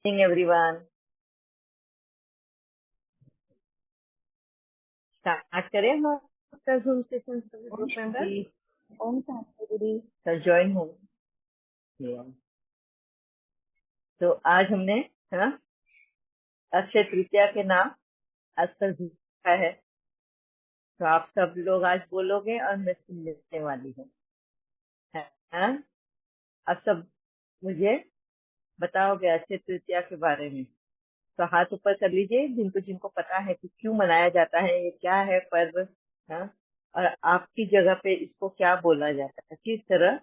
Morning everyone. Start करें हम आपका जूम सेशन ग्रुप में अंदर। ओम शांति दीदी। सर ज्वाइन हो। तो आज हमने अक्षय तृतीया के नाम अक्सर लिखा है, तो आप सब लोग आज बोलोगे और मैं सुनने वाली हूँ। आप सब मुझे बताओगे अक्षय तृतीया के बारे में। तो हाथ ऊपर कर लीजिए जिनको जिनको पता है कि क्यों मनाया जाता है, ये क्या है पर्व, और आपकी जगह पे इसको क्या बोला जाता है, किस तरह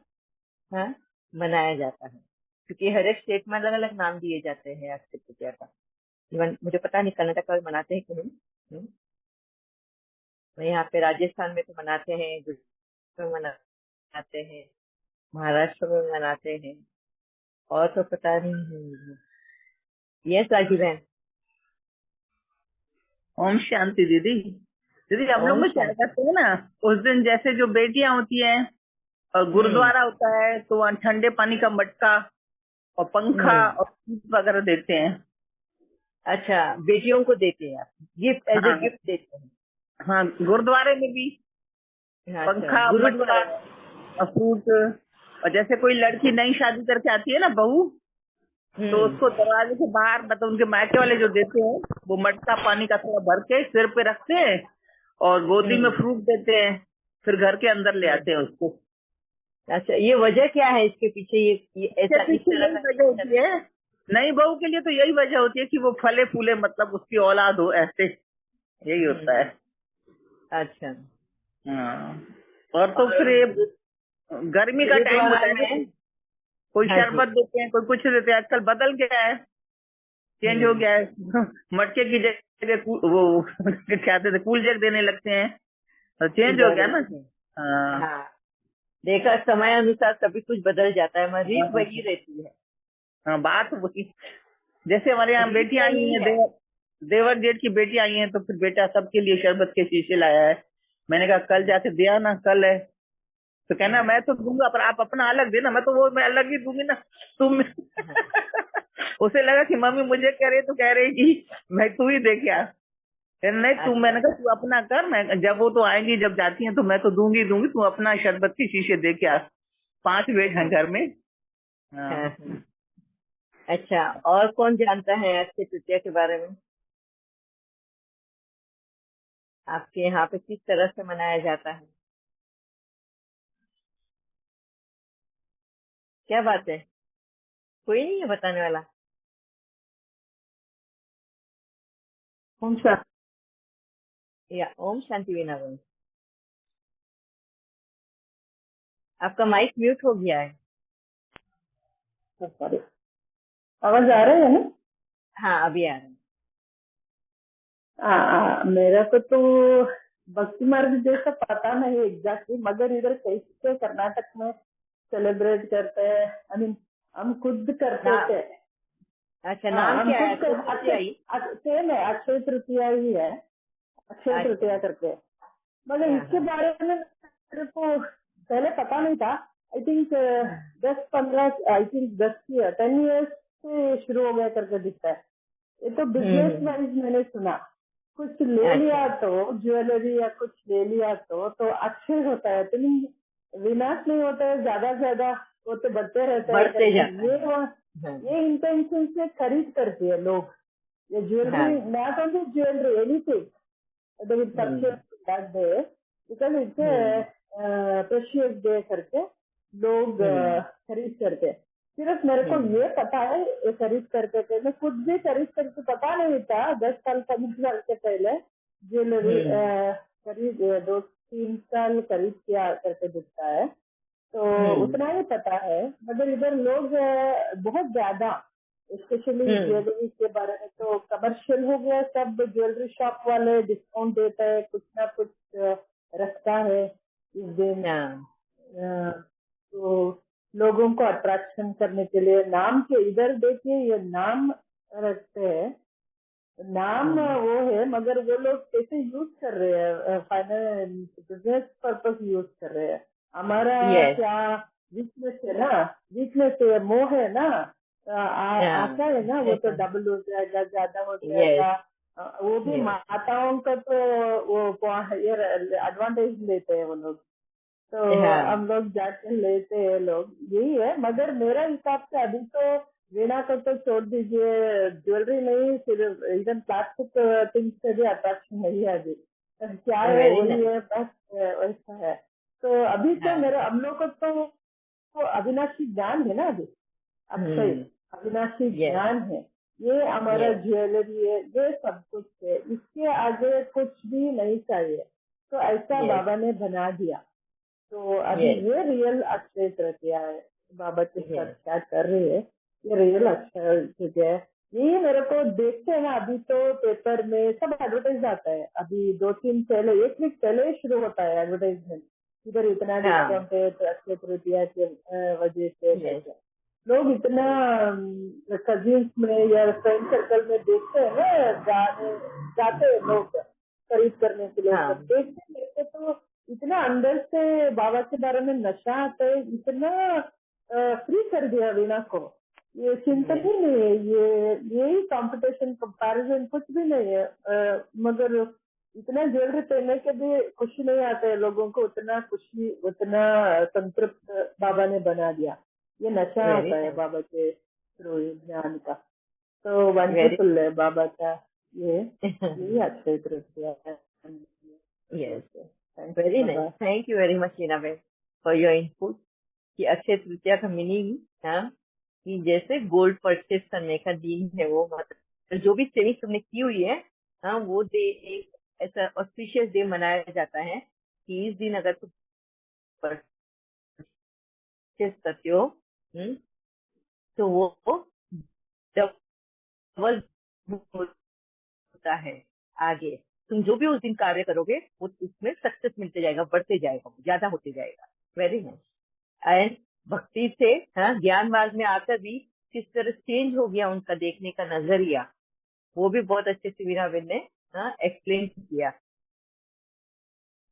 मनाया जाता है, क्योंकि हर एक स्टेट में अलग अलग नाम दिए जाते हैं अक्षय तृतीया का। इवन मुझे पता नहीं कर्नाटक में मनाते हैं कि नहीं। तो यहाँ पे राजस्थान में तो मनाते हैं, गुजरात में मनाते हैं, महाराष्ट्र में मनाते हैं, और तो पता नहीं। यस राजी बहन। ओम शांति दीदी। दीदी हम लोग ओम में क्या शांति। करते हैं ना, उस दिन जैसे जो बेटियां होती हैं और गुरुद्वारा होता है तो वहाँ ठंडे पानी का मटका और पंखा और सूप वगैरह देते हैं। अच्छा, बेटियों को देते हैं आप, गिफ्ट एज ए हाँ गिफ्ट देते हैं। हाँ, गुरुद्वारे में भी अच्छा, पंखा मटका गुरुद्वारा। और फ्रूट। और जैसे कोई लड़की नई शादी करके आती है ना बहू, तो उसको दरवाजे के बाहर मतलब उनके मायके वाले जो देते हैं वो मटका पानी का थोड़ा भर के सिर पे रखते हैं और गोदी में फ्रूट देते हैं, फिर घर के अंदर ले आते हैं उसको। अच्छा, ये वजह क्या है इसके पीछे, ये ऐसा इस पीछे तरह यही का वजह क्यों होती है, नई बहू के लिए तो यही वजह होती है कि वो फले फूले, मतलब उसकी औलाद हो, ऐसे यही होता है। अच्छा। हाँ। और तो फिर ये गर्मी का टाइम गुरुद्वारा होता है ना, में। कोई हाँ जी। शरबत देते हैं, कोई कुछ देते हैं। आजकल बदल गया है, चेंज हो गया है। मटके की जगह वो क्या कहते थे, कूल जग देने लगते हैं, तो चेंज हो गया ना। हाँ हाँ, देखा समय अनुसार सभी कुछ बदल जाता है, मगर रीत हाँ वही रहती है। हाँ, बात वही। जैसे हमारे यहाँ रीत बेटियां आई वही हैं, है। देवर जेठ की बेटी आई हैं, तो फिर बेटा सबके लिए शरबत के शीशे लाया है। मैंने कहा कल जाके दिया ना, कल है तो कहना मैं तो दूंगा पर आप अपना अलग देना। मैं अलग ही दूंगी ना तुम। उसे लगा कि मम्मी मुझे कह रही तो कह रही कि मैं तू ही दे क्या। नहीं तू, मैंने कहा तू अपना कर, मैं जब वो तो आएंगी, जब जाती हैं तो मैं तो दूंगी दूंगी, तू अपना शरबत के शीशे दे के आ। 5 बेट हैं घर में। हाँ। अच्छा, और कौन जानता है अक्षय तृतीया के बारे में? आपके यहाँ पे किस तरह से मनाया जाता है? क्या बात है, कोई नहीं है बताने वाला? कौन सा? या ओम शांति वीणा बहन, आपका माइक म्यूट हो गया है। सॉरी, आवाज आ रहा है ना? हाँ, अभी आ रहा है। मेरा को तो भक्ति मार्ग जैसा पता नहीं एग्जैक्टली, मगर इधर कैसे कर्नाटक में सेलिब्रेट करते हैं, आई मीन हम खुद करते नाम, थे। अच्छा हाँ, नाम हम क्या है? खुद अक्षय तृतीया ही? सेम है, अक्षय तृतीया ही है, अक्षय अच्छा। तृतीया करके। मगर हाँ इसके हाँ। बारे में मेरे को पहले पता नहीं था। I think 10-15, I think 10 year से शुरू हो गया करके दिखता है। ये तो बिजनेस वाइज मैंने सुना, कुछ ले लिया अच्छा। तो ज्वेलरी या कुछ ले लिया तो अच्छे होता है, तो नहीं विनाश नहीं होता है, ज्यादा से ज्यादा वो तो बढ़ते रहते हैं बढ़ते करके जाता है। ये इंटेंशन से खरीद करते हैं लोग ये jewellery, not only jewellery, anything with purchase that day because it's a precious day करके लोग खरीद करते हैं। सिर्फ मेरे को ये पता है ये खरीद करते थे, मैं खुद भी खरीद करके पता नहीं था 10 साल 15 साल के पहले ज्वेलरी खरीद 2-3 साल खरीद किया करके दिखता है, तो उतना ही पता है। मगर इधर लोग बहुत ज्यादा स्पेशली ज्वेलरी के बारे में तो कमर्शियल हो गया, सब ज्वेलरी शॉप वाले डिस्काउंट देता है, कुछ ना कुछ रखता है इस दिन। तो लोगों को अट्रैक्शन करने के लिए नाम के, इधर देखिए ये नाम रखते हैं, नाम वो है, मगर वो लोग कैसे यूज कर रहे हैं, फाइनेंस बिजनेस पर्पस यूज कर रहे हैं। हमारा क्या वीकनेस है ना, वीकनेस है, मोह है ना, आता है ना, वो तो हाँ डबल हो जाएगा, ज्यादा हो यस जाएगा। वो भी यस माताओं का तो वो ये एडवांटेज लेते हैं वो लोग। तो हाँ हम लोग जाके लेते हैं लोग, यही है। मगर मेरा हिसाब से अभी तो वीणा को तो छोड़ दीजिए, ज्वेलरी नहीं, सिर्फ इवन प्लास्टिक थिंग्स से भी अट्रैक्शन नहीं है अभी। क्या है वेरी वही नाइस है बस, वैसा है। तो अभी तो हाँ मेरे हम लोग को तो अविनाशी ज्ञान है ना अभी, अक्षय अविनाशी यस ज्ञान है। ये हमारा यस ज्वेलरी है, ये सब कुछ है, इसके आगे कुछ भी नहीं चाहिए। तो ऐसा यस बाबा ने बना दिया। तो अभी यस ये रियल अक्षय तृतीया है। बाबा के साथ यस क्या कर रहे हैं, ये रियल अक्षय तृतीया है। ये मेरे को देखते हैं ना, अभी तो पेपर में सब एडवर्टाइज आता है। अभी 2 3 पहले, 1 वीक पहले ही शुरू होता है एडवर्टाइजमेंट, इधर इतना हाँ डिस्काउंट है तो अक्षय तृतीया के वजह से यस कैसे लोग इतना कजिन्स में या फ्रेंड सर्कल में देखते हैं ना, जाते हैं लोग खरीद करने के लिए। जब हाँ देखते देखते तो इतना अंदर से बाबा के बारे में नशा आता है, इतना फ्री कर दिया वीणा को। ये चिंतन यस ही नहीं है, ये यही कंपटीशन कंपैरिजन कुछ भी नहीं है। मगर इतना ज्वेलरी पहनने के भी खुशी नहीं आता है लोगों को, उतना खुशी उतना संतृप्त बाबा ने बना दिया। ये नशा वेरी आता है नाइस बाबा के थ्रू ज्ञान का। तो वेरी वंडरफुल है बाबा का ये, यही अक्षय तृतीया है। Yes thank you very nice बाबा। Thank you very much Heena ben for your input कि अक्षय तृतीया का मीनिंग हाँ कि जैसे गोल्ड परचेस करने का दिन है वो मतलब जो भी सेविंग तुमने की हुई है हाँ वो डे एक ऐसा ऑस्पिशियस डे मनाया जाता है कि इस दिन अगर तुम परचेस करते हो हम्म, तो वो डबल होता है आगे तुम जो भी उस दिन कार्य करोगे वो उसमें सक्सेस मिलते जाएगा बढ़ते जाएगा ज्यादा होते जाएगा वेरी नाइस एंड भक्ति से हाँ ज्ञान मार्ग में आकर भी किस तरह चेंज हो गया उनका देखने का नजरिया वो भी बहुत अच्छे से वीराबेन ने हाँ एक्सप्लेन किया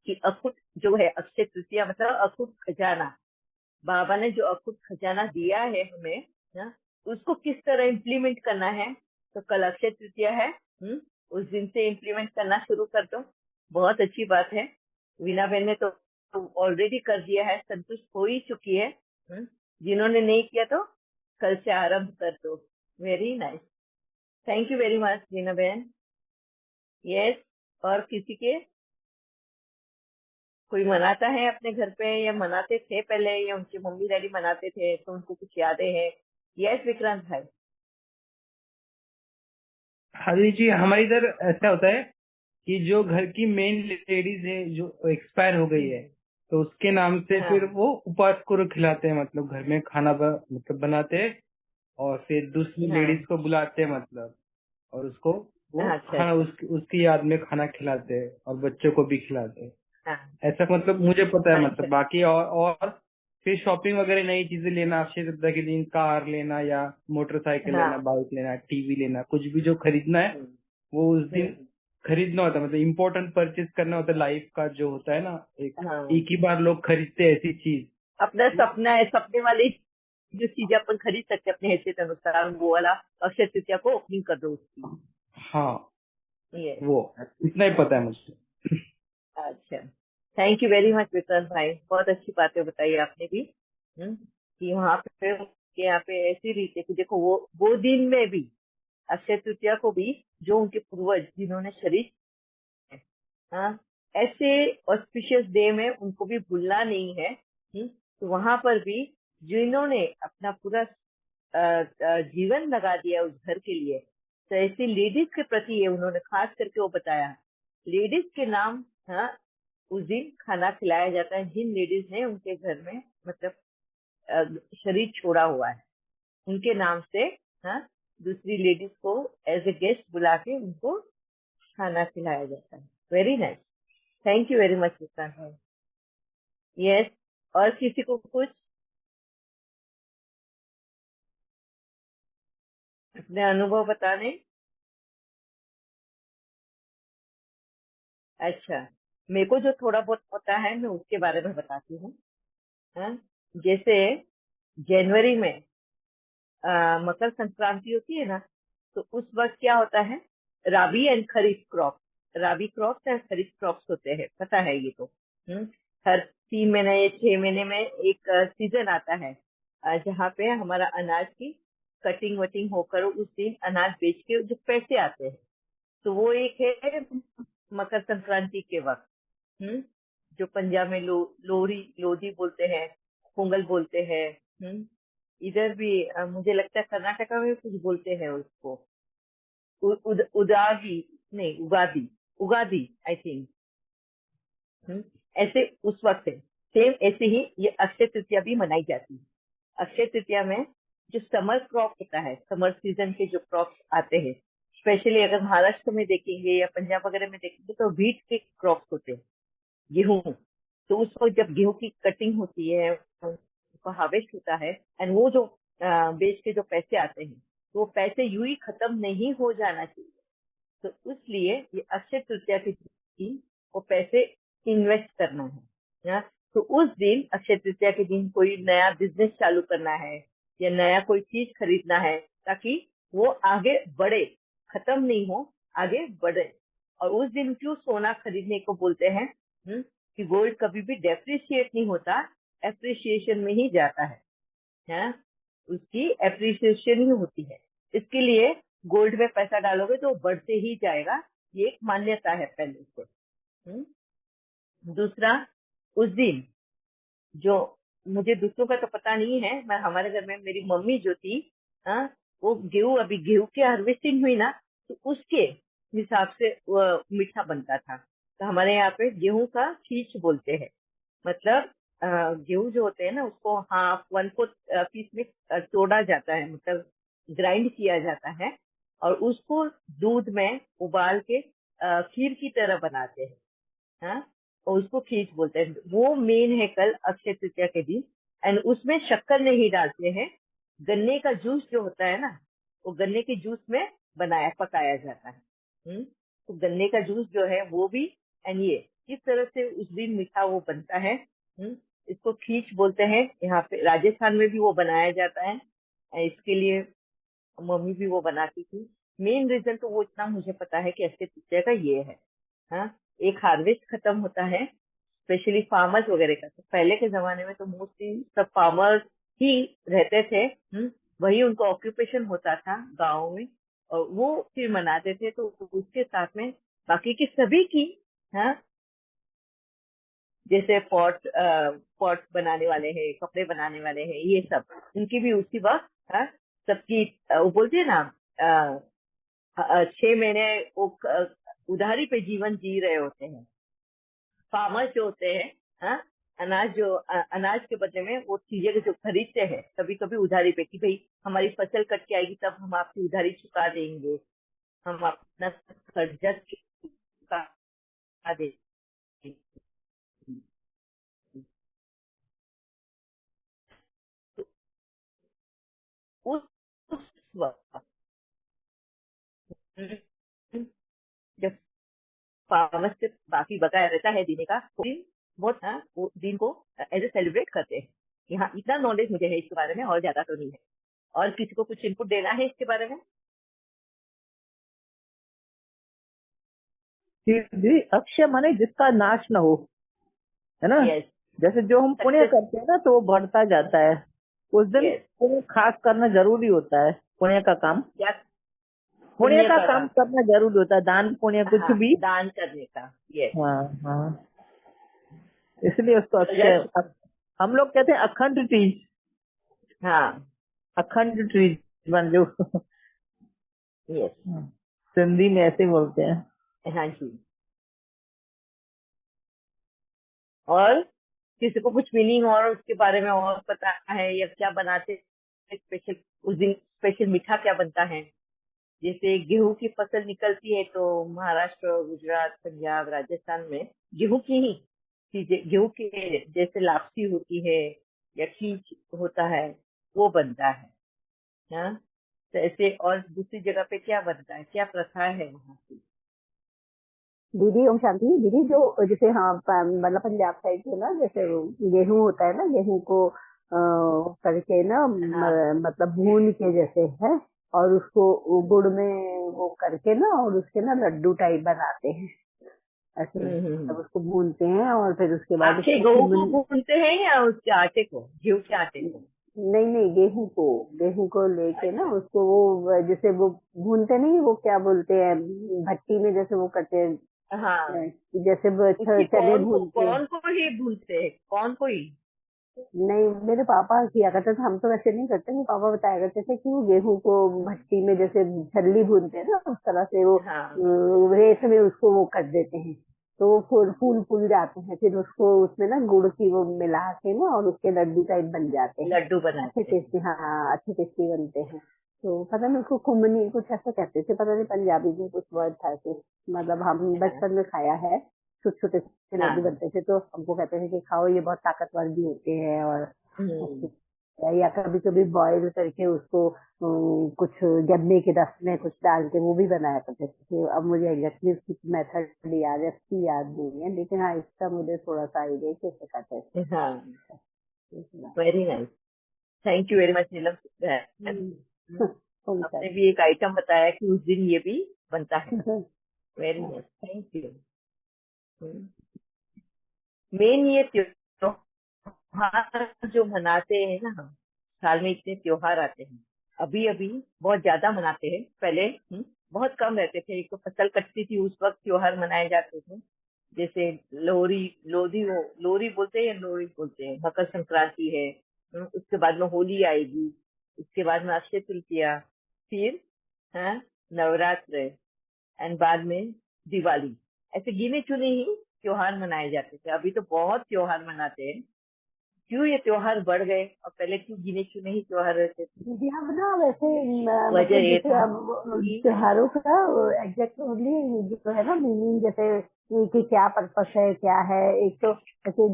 कि अखुट जो है अक्षय तृतीया मतलब अखुट खजाना बाबा ने जो अखुट खजाना दिया है हमें हाँ उसको किस तरह इम्प्लीमेंट करना है तो कल अक्षय तृतीया है उस दिन से इम्प्लीमेंट करना शुरू कर दो बहुत अच्छी बात है वीना बहन ने तो ऑलरेडी कर दिया है संतुष्ट हो ही चुकी है जिन्होंने नहीं किया तो कल से आरंभ कर दो very nice thank you very much Veena बहन यस और किसी के कोई मनाता है अपने घर पे या मनाते थे पहले या उनके मम्मी डैडी मनाते थे तो उनको कुछ यादें हैं यस विक्रांत भाई हाँ जी, हमारे इधर ऐसा होता है कि जो घर की मेन लेडीज है जो एक्सपायर हो गई है, तो उसके नाम से फिर हाँ वो उपास को खिलाते हैं, मतलब घर में खाना मतलब बनाते हैं और फिर दूसरी लेडीज हाँ को बुलाते हैं, मतलब और उसको वो अच्छा खाना अच्छा उसकी याद में खाना खिलाते हैं और बच्चों को भी खिलाते हैं। हाँ ऐसा मतलब मुझे पता है, अच्छा मतलब बाकी और फिर शॉपिंग वगैरह नई चीजें लेना, अक्षय तृतीया के दिन कार लेना या मोटरसाइकिल हाँ लेना, बाइक लेना, टीवी लेना, कुछ भी जो खरीदना है हम्म, वो उस दिन हम्म, खरीदना होता है, मतलब इम्पोर्टेंट परचेज करना होता है लाइफ का, जो होता है ना, हाँ एक ही बार लोग खरीदते हैं ऐसी चीज। अपना सपना है सपने वाली जो चीजें अपन खरीद सकते हैं अपने हैसियत अनुसार वो वाला अक्षय तृतीया को ओपनिंग कर दो उसकी हाँ, ये वो इतना ही पता है मुझे। अच्छा thank you very much Vikrant भाई बहुत अच्छी बातें बताई आपने भी कि वहाँ पे उनके यहाँ पे ऐसी रीत है कि देखो वो दिन में भी अक्षय तृतीया को भी जो उनके पूर्वज जिन्होंने शरीर हाँ ऐसे ऑस्पिशियस डे में उनको भी भूलना नहीं है तो वहां पर भी जिन्होंने अपना पूरा जीवन लगा दिया उस घर के लिए तो ऐसी लेडीज के प्रति ये उन्होंने खास करके वो बताया लेडीज के नाम हाँ उस दिन खाना खिलाया जाता है जिन लेडीज ने उनके घर में मतलब अ, शरीर छोड़ा हुआ है उनके नाम से हाँ दूसरी लेडीज को एज ए गेस्ट बुला के उनको खाना खिलाया जाता है very nice thank you very much Vikrant भाई यस और किसी को कुछ अपने अनुभव बताने अच्छा मेरे को जो थोड़ा बहुत पता है मैं उसके बारे में बताती हूँ हाँ? जैसे जनवरी में मकर संक्रांति होती है ना, तो उस वक्त क्या होता है, rabi and kharif crop, rabi crops and kharif crops होते हैं, पता है ये तो। हर 3 महीने या 6 महीने में एक सीजन आता है जहाँ पे हमारा अनाज की कटिंग वटिंग होकर उस दिन अनाज बेच के जो पैसे आते हैं, तो वो एक है मकर संक्रांति के वक्त। जो पंजाब में लोहड़ी लोधी बोलते हैं, पोंगल बोलते हैं। इधर भी मुझे लगता है कर्नाटका में कुछ बोलते हैं उसको, उदागी, नहीं उगादी, उगादी आई थिंक। ऐसे उस वक्त है, सेम ऐसे ही ये अक्षय तृतीया भी मनाई जाती है। अक्षय तृतीया में जो समर क्रॉप होता है, समर सीजन के जो क्रॉप आते हैं, स्पेशली अगर महाराष्ट्र में देखेंगे या पंजाब वगैरह में देखेंगे तो व्हीट के क्रॉप्स होते हैं, गेहूं। तो उस वक्त जब गेहूं की कटिंग होती है, उसका हार्वेस्ट होता है, एंड वो जो बेच के जो पैसे आते हैं, तो वो पैसे यूं ही खत्म नहीं हो जाना चाहिए। तो इसलिए ये अक्षय तृतीया के दिन वो पैसे इन्वेस्ट करना है। तो उस दिन अक्षय तृतीया के दिन कोई नया बिजनेस चालू करना है या नया कोई चीज खरीदना है, ताकि वो आगे बढ़े, खत्म नहीं हो, आगे बढ़े। और उस दिन क्यों सोना खरीदने को बोलते हैं, कि गोल्ड कभी भी डेप्रिशिएट नहीं होता, एप्रिसिएशन में ही जाता है, उसकी एप्रिसिएशन ही होती है। इसके लिए गोल्ड में पैसा डालोगे तो बढ़ते ही जाएगा, ये एक मान्यता है पहले से। दूसरा, उस दिन जो, मुझे दूसरों का तो पता नहीं है, मैं हमारे घर में मेरी मम्मी जो थी, वो गेहूं, अभी गेहूं की हार्वेस्टिंग हुई ना, तो उसके हिसाब से मीठा बनता था। तो हमारे यहाँ पे गेहूं का खीच बोलते हैं, मतलब गेहूं जो होते हैं ना, उसको हाफ 1/4 पीस में तोड़ा जाता है, मतलब ग्राइंड किया जाता है, और उसको दूध में उबाल के खीर की तरह बनाते हैं। हाँ, और उसको खीच बोलते हैं। वो मेन है कल अक्षय तृतीया के दिन। एंड उसमें शक्कर नहीं डालते हैं, गन्ने का जूस जो होता है ना, वो गन्ने के जूस में पकाया जाता है। तो गन्ने का जूस जो है वो भी, एंड ये किस तरह से उस दिन मीठा वो बनता है, इसको खीच बोलते हैं। यहाँ पे राजस्थान में भी वो बनाया जाता है, इसके लिए मम्मी भी वो बनाती थी। मेन रीजन तो वो इतना मुझे पता है कि अक्षय तृतीया का ये है। हाँ, एक हार्वेस्ट खत्म होता है, स्पेशली फार्मर्स वगैरह का। तो पहले के जमाने में तो मोस्टली सब फार्मर्स ही रहते थे, वही उनका ऑक्यूपेशन होता था गाँव में, और वो फिर मनाते थे। तो उसके साथ में बाकी की सभी की, हाँ, जैसे पॉट बनाने वाले हैं, कपड़े बनाने वाले हैं, ये सब उनकी भी उसी वक्त, हाँ, सबकी वो बोलते हैं ना, 6 महीने वो उधारी पे जीवन जी रहे होते हैं। फार्मर्स जो होते हैं, हाँ, अनाज के बदले में वो चीजें जो खरीदते हैं, कभी कभी उधारी पे, कि भाई हमारी फसल कट के आएगी तब हम आपकी उधारी चुका देंगे, हम अपना कर्जा चुका देंगे। उस उस वक्त जब फार्मर्स से बाकी बकाया रहता है देने का, वो दिन बहुत, हाँ, वो दिन को एज ए सेलिब्रेट करते हैं। यहाँ इतना नॉलेज मुझे है इसके बारे में, और ज्यादा तो नहीं है। और किसी को कुछ इनपुट देना है इसके बारे में? दीदी, अक्षय माने जिसका नाश न हो, है ना। यस, जैसे जो हम पुण्य सक्सेस, करते हैं ना, तो वो बढ़ता जाता है। उस दिन यस, पुण्य खास करना जरूरी होता है। पुण्य का काम, या पुण्य पुण्य का का काम काम, करना जरूरी होता है, दान पुण्य कुछ हाँ, भी। दान करने का, यस। हाँ हाँ, इसलिए उसको तो अक्षय, हम लोग कहते हैं अखंड ट्रीज, हाँ, अखंड ट्रीज बन जो। यस, सिंधी में ऐसे बोलते हैं। हाँ जी। और किसी को कुछ मीनिंग और उसके बारे में और पता है, या क्या बनाते स्पेशल उस दिन, स्पेशल मीठा क्या बनता है? जैसे गेहूं की फसल निकलती है तो महाराष्ट्र, गुजरात, पंजाब, राजस्थान में गेहूं की ही चीजें, गेहूं के जैसे लापसी होती है या खीच होता है, वो बनता है। हाँ, तो ऐसे और दूसरी जगह पे क्या बनता है, क्या प्रथा है वहाँ की? दीदी ओम शांति। दीदी जो जैसे, हाँ, मतलब पंजाब साइड में ना, जैसे गेहूं होता है ना, गेहूं को करके ना मतलब भून के जैसे है, और उसको गुड़ में वो करके ना, और उसके ना लड्डू टाइप बनाते हैं ऐसे। तब उसको भूनते हैं और फिर उसके बाद अक्षय उसको गेहूं को भूनते हैं या उसके आटे को, गेहूं के आटे को? नहीं नहीं, गेहूं को लेके ना अच्छा। उसको वो जैसे वो भूनते नहीं, वो क्या बोलते हैं, भट्टी में जैसे वो करते हैं, हाँ, जैसे वो उसकी चने कौन को भूनते हैं। कौन को ही भूनते हैं, कौन को ही? नहीं, मेरे पापा किया करते थे, हम तो वैसे नहीं करते। मेरे पापा बताया करते थे कि वो गेहूं को भट्टी में जैसे छल्ली भूनते हैं ना, उस तरह से वो हाँ, रेत में उसको वो कर देते हैं, तो वो फूल फूल फूल जाते हैं, फिर उसको उसमें ना गुड़ की वो मिला के ना, और उसके लड्डू टाइप बन जाते हैं। लड्डू अच्छे बनाते हैं। टेस्टी, हाँ अच्छे टेस्टी बनते हैं। तो पता नहीं उसको खुमनी कुछ ऐसा कहते थे, पता नहीं पंजाबी में कुछ वर्ड था ऐसे। मतलब हम हाँ, बचपन में खाया है, छोटे छोटे से लड्डू हाँ। बनते थे, तो हमको कहते थे कि खाओ, ये बहुत ताकतवर भी होते हैं और अच्छे। हम्म। या कभी कभी बॉईल करके उसको कुछ गन्ने के रस में कुछ डाल के वो भी बनाया करते थे। अब मुझे एग्जैक्टली उसकी मेथड याद, रेसिपी याद नहीं है, लेकिन हाँ इसका मुझे थोड़ा सा आइडिया कैसे खाते हाँ, थे। Very nice. Thank you very much Neelam. उनका आपने भी एक आइटम बताया कि उस दिन ये भी बनता है। Very nice, thank you. Main ये त्योहार जो मनाते हैं ना हम, साल में इतने त्योहार आते हैं, अभी अभी बहुत ज्यादा मनाते हैं। पहले बहुत कम रहते थे। एक तो फसल कटती थी, उस वक्त त्योहार मनाए जाते थे। जैसे लोहरी, लोहरी बोलते हैं या लोहड़ी बोलते हैं, मकर संक्रांति है। उसके बाद में होली आएगी, उसके बाद में अक्षय तृतीया, फिर हाँ, नवरात्र, एंड बाद में दिवाली। ऐसे गिने चुने ही त्योहार मनाए जाते थे। अभी तो बहुत त्योहार मनाते हैं। क्यों ये त्योहार बढ़ गए, और पहले क्यों गिने चुने ही त्योहार रहते थे? जी, अब ना वैसे मतलब वजह ये जैसे था अब कि त्योहारों का एग्जैक्टली जो है ना मीनिंग, जैसे कि क्या पर्पस है क्या है। एक तो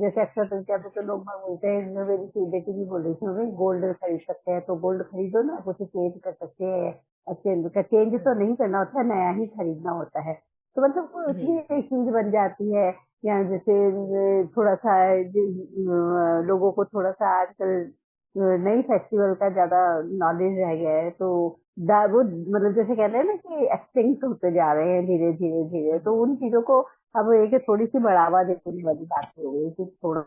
जैसे अक्षय तृतीया पे तो लोग बोलते हैं, मेरी बेटी भी बोल रही थी मम्मी गोल्ड खरीद सकते हैं, तो गोल्ड खरीदो ना, कुछ चेंज कर सकते हैं। चेंज तो नहीं करना होता है, नया ही खरीदना होता है। तो मतलब कुछ भी हम्म, एक चीज बन जाती है। या जैसे थोड़ा सा लोगों को थोड़ा सा आजकल नई फेस्टिवल का ज्यादा नॉलेज रह गया है, तो वो मतलब जैसे कहते हैं ना कि एक्सटिंक्ट होते जा रहे हैं धीरे धीरे धीरे, तो उन चीजों को अब एक थोड़ी सी बढ़ावा देने वाली बात हो गई कि थोड़ा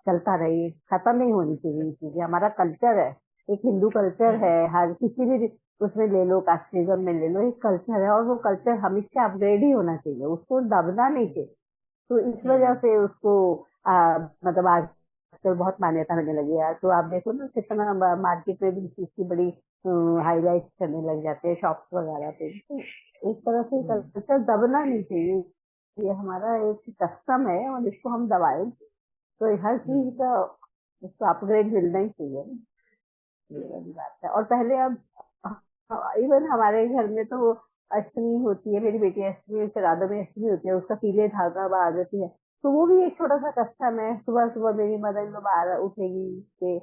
चलता रहे, खत्म नहीं होनी चाहिए ये चीजें। हमारा कल्चर है, एक हिंदू कल्चर है, हम्म, हर किसी भी उसमें ले लो, कास्टिज्म में ले लो, एक कल्चर है, और वो कल्चर हमेशा अपग्रेड ही होना चाहिए, उसको दबना नहीं चाहिए। तो इस वजह हम्म, से उसको मतलब आजकल बहुत मान्यता मिलने लगी है। तो आप देखो ना कितना मार्केट में भी इस चीज की बड़ी हाईलाइट करने लग जाते हैं शॉप्स वगैरह पे। तो इस तरह से हम्म, कल्चर दबना नहीं चाहिए, ये हमारा एक कस्टम है और इसको हम दबाए तो हर चीज हम्म, का इसको अपग्रेड मिलना ही चाहिए। ये हम्म, वाली बात है। और पहले अब इवन हमारे घर में तो अष्टमी होती है, मेरी बेटी अष्टमी श्राद्ध में अष्टमी होती है, उसका पीले धागा बांध देती है। तो वो भी एक छोटा सा कस्टम है। सुबह सुबह मेरी मदर इन बाहर उठेगी के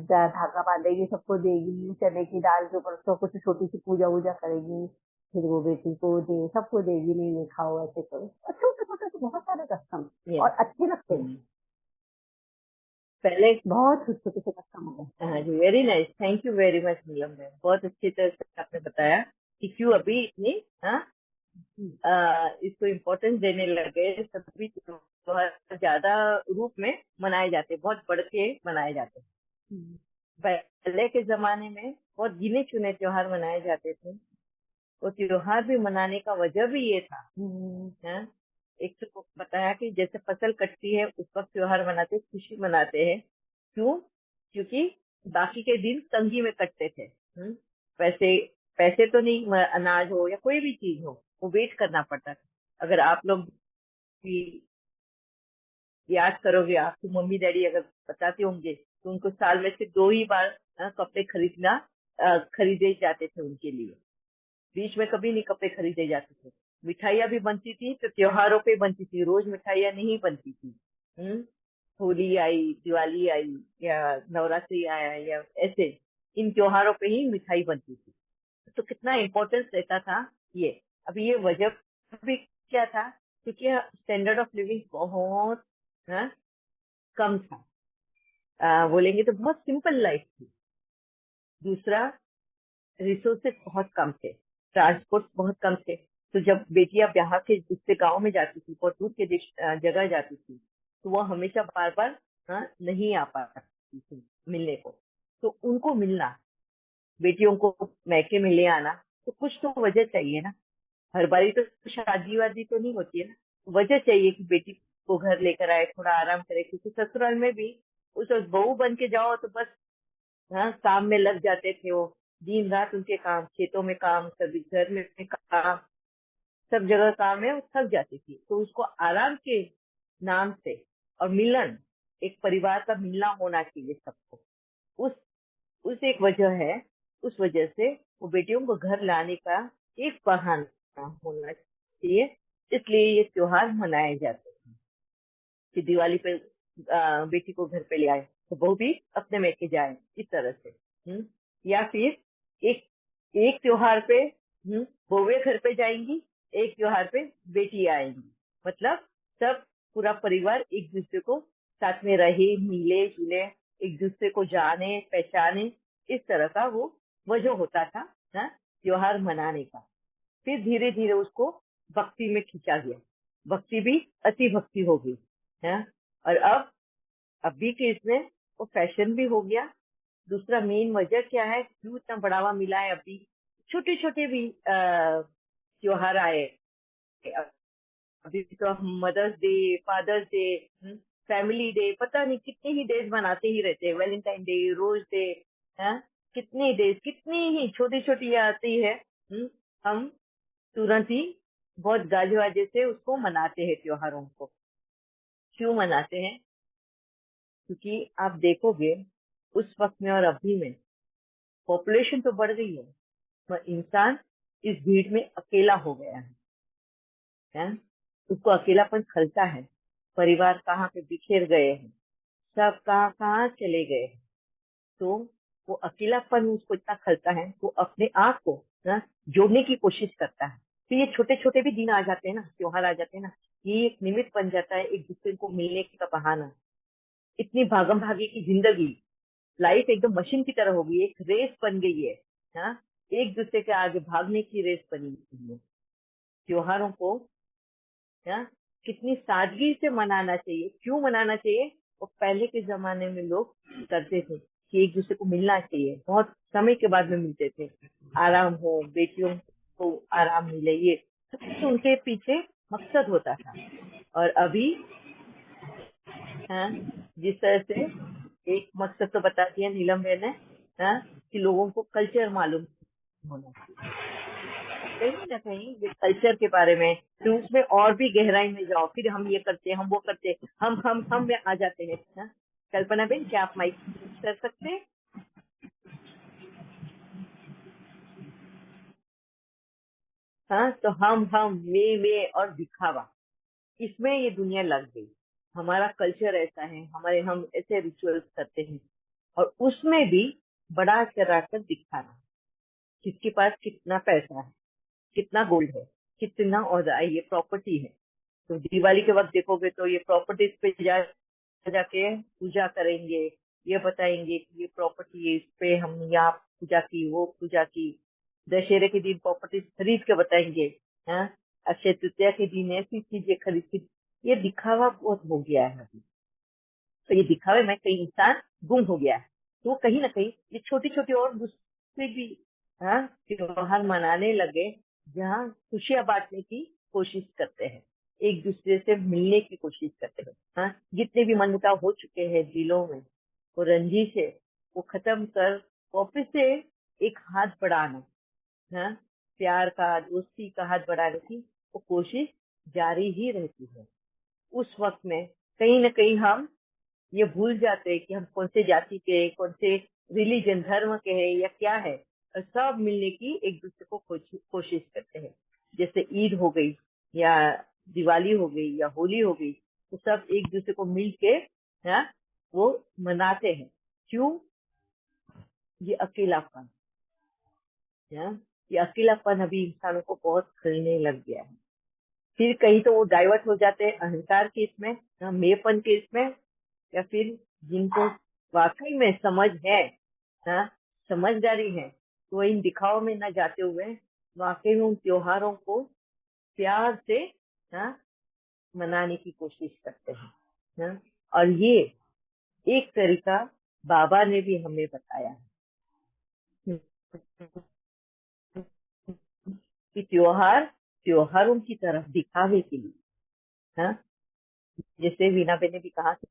धागा बांधेगी, सबको देगी, चने की दाल के ऊपर उसको कुछ छोटी सी पूजा वूजा करेगी, फिर वो बेटी को दे, सबको देगी, नहीं नहीं खाओ ऐसे करो। छोटे छोटे तो बहुत सारे कस्टम या, और अच्छे लगते हैं, हम्म। पहले, बहुत छोटे छोटे कस्टम हो गए। हाँ जी, very nice, thank you very much Neelam ma'am. बहुत अच्छी तरह से आपने बताया कि क्यों अभी इतनी हाँ इसको इम्पोर्टेंस देने लगे। सभी त्योहार ज्यादा रूप में मनाए जाते हैं, बहुत बढ़ के मनाए जाते हैं। पहले के जमाने में बहुत गिने चुने त्योहार मनाए जाते थे। वो त्योहार भी मनाने का वजह भी ये था, हाँ? एक तो बताया कि जैसे फसल कटती है उस वक्त त्योहार मनाते, खुशी मनाते हैं। क्यों? क्योंकि बाकी के दिन तंगी में कटते थे। पैसे पैसे तो नहीं, अनाज हो या कोई भी चीज हो, वो वेट करना पड़ता था। अगर आप लोग भी याद करोगे, आपकी मम्मी डैडी अगर बताते होंगे, तो उनको साल में से 2 ही बार कपड़े खरीदे जाते थे उनके लिए। बीच में कभी नहीं कपड़े खरीदे जाते थे। मिठाइयाँ भी बनती थी तो त्योहारों पे बनती थी, रोज मिठाइयाँ नहीं बनती थी। हम्म होली आई, दिवाली आई, या नवरात्रि आया, या ऐसे इन त्योहारों पे ही मिठाई बनती थी। तो कितना इम्पोर्टेंस रहता था ये। अभी ये वजह भी क्या था, क्योंकि स्टैंडर्ड ऑफ लिविंग बहुत हाँ, कम था। बोलेंगे तो बहुत सिंपल लाइफ थी। दूसरा, रिसोर्सेस बहुत कम थे, ट्रांसपोर्ट बहुत कम थे। तो जब बेटियां ब्याह के उससे गांव में जाती थी, बहुत दूर के जगह जाती थी, तो वो हमेशा बार बार नहीं आ पाती थी मिलने को। तो उनको मिलना, बेटियों को मैके में ले आना, तो कुछ तो वजह चाहिए ना। हर बारी तो शादी वादी तो नहीं होती है ना, वजह चाहिए कि बेटी को घर लेकर आए, थोड़ा आराम करे। क्योंकि ससुराल में भी उस वक्त बहू बन के जाओ तो बस काम में लग जाते थे वो। दिन रात उनके काम, खेतों में काम, कभी घर में काम, सब जगह काम है, वो थक जाती थी। तो उसको आराम के नाम से और मिलन, एक परिवार का मिलना होना चाहिए सबको, उस उस एक वजह है। उस वजह से वो बेटियों को घर लाने का एक बहाना होना चाहिए, इसलिए ये त्योहार मनाए जाते हैं कि दिवाली पे बेटी को घर पे ले आए तो बहू भी अपने मैके जाए, इस तरह से। या फिर एक एक त्योहार पे बहुएं घर पे जाएंगी, एक त्योहार पे बेटी आएंगी। मतलब सब, पूरा परिवार एक दूसरे को साथ में रहे, मिले जुले, एक दूसरे को जाने पहचाने, इस तरह का वो वजह होता था त्योहार मनाने का। फिर धीरे धीरे उसको भक्ति में खींचा गया, भक्ति भी अति भक्ति हो गई है। और अब अभी के इसमें वो फैशन भी हो गया। दूसरा मेन वजह क्या है, क्यों इतना बढ़ावा मिला है? अभी छोटे छोटे भी त्योहार आए। अभी तो हम mother's day, father's day, family day, पता नहीं कितने ही डेज मनाते ही रहते हैं, वैलेंटाइन डे, रोज डे, है कितने डेज, कितनी ही छोटी छोटी आती है। हम तुरंत ही बहुत गाजे वाजे से उसको मनाते हैं, त्योहारों को। क्यों मनाते हैं? क्योंकि आप देखोगे उस वक्त में और अभी में पॉपुलेशन तो बढ़ गई है, पर इंसान इस भीड़ में अकेला हो गया है? उसको अकेलापन खलता है। परिवार कहाँ पे बिखेर गए हैं, सब कहाँ कहाँ चले गए हैं। तो वो अकेलापन उसको इतना खलता है, वो अपने आप को जोड़ने की कोशिश करता है। तो ये छोटे छोटे भी दिन आ जाते हैं ना, त्योहार आ जाते हैं ना, ये एक निमित्त बन जाता है एक दूसरे को मिलने का बहाना। इतनी भागम भागी की जिंदगी, लाइफ एकदम मशीन की तरह हो गई, एक रेस बन गई है। एक दूसरे के आगे भागने की रेस बनी हुई है। त्योहारों को कितनी सादगी से मनाना चाहिए, क्यों मनाना चाहिए? वो पहले के जमाने में लोग करते थे कि एक दूसरे को मिलना चाहिए, बहुत समय के बाद में मिलते थे, आराम हो, बेटियों को आराम मिले, ये तो उनके पीछे मकसद होता था। और अभी जिस तरह से एक मकसद तो बता दिया नीलम बहन ने, कि लोगों को कल्चर मालूम होना चाहिए। कहीं ना कहीं ये कल्चर के बारे में, फिर उसमें और भी गहराई में जाओ, फिर हम ये करते, हम वो करते, हम में आ जाते हैं। कल्पना बेन, क्या आप माइक कर सकते हैं? तो हम मैं और दिखावा, इसमें ये दुनिया लग गई। हमारा कल्चर ऐसा है, हम ऐसे रिचुअल्स करते हैं, और उसमें भी बड़ा चढ़ा कर दिखाना, किसके पास कितना पैसा है, कितना गोल्ड है, कितना औहदा है, ये प्रॉपर्टी है। तो दिवाली के वक्त देखोगे तो ये प्रॉपर्टीज पे जाके पूजा करेंगे, ये बताएंगे कि ये प्रॉपर्टी है, इस पे हम यहाँ पूजा की, वो पूजा की। दशहरे के दिन प्रॉपर्टी खरीद के बताएंगे, हाँ, अक्षय तृतीया के दिन ऐसी चीजें खरीद के। ये दिखावा बहुत हो गया है अभी। तो ये दिखावे में कई इंसान गुम हो गया है। तो कहीं ना कहीं ये छोटी छोटी और दूसरे भी त्योहार मनाने लगे, जहाँ खुशियां बांटने की कोशिश करते हैं, एक दूसरे से मिलने की कोशिश करते हैं। जितने भी मनमुटाव हो चुके हैं दिलों में, वो रंजिश है, वो खत्म कर वापिस से एक हाथ बढ़ाना, प्यार का, दोस्ती का हाथ बढ़ाने की वो कोशिश जारी ही रहती है। उस वक्त में कहीं ना कहीं हम ये भूल जाते हैं कि हम कौन से जाति के, कौन से रिलीजन, धर्म के हैं या क्या है, और सब मिलने की एक दूसरे को कोशिश करते हैं। जैसे ईद हो गई, या दिवाली हो गई, या होली हो गई, तो सब एक दूसरे को मिल के वो मनाते हैं। क्यों? ये अकेलापन, ये अकेलापन अभी इंसानों को बहुत खलने लग गया है। फिर कहीं तो वो डाइवर्ट हो जाते हैं अहंकार के इसमें, मेपन के इसमें, या फिर जिनको वाकई में समझ है, हाँ, समझदारी है, तो इन दिखाओ में न जाते हुए वाकई में उन त्योहारों को प्यार से, हाँ, मनाने की कोशिश करते हैं, हाँ? और ये एक तरीका बाबा ने भी हमें बताया है कि त्योहारों की तरफ दिखावे के लिए, हाँ, जैसे वीना ने भी कहा कि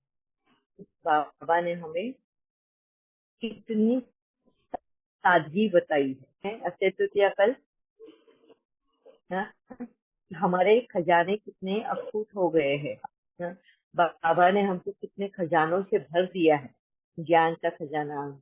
बाबा ने हमें कितनी सादगी बताई है। अक्षय तृतीया कल, हाँ, हमारे खजाने कितने अखूट हो गए हैं, हाँ? बाबा ने हमको कितने खजानों से भर दिया है, ज्ञान का खजाना,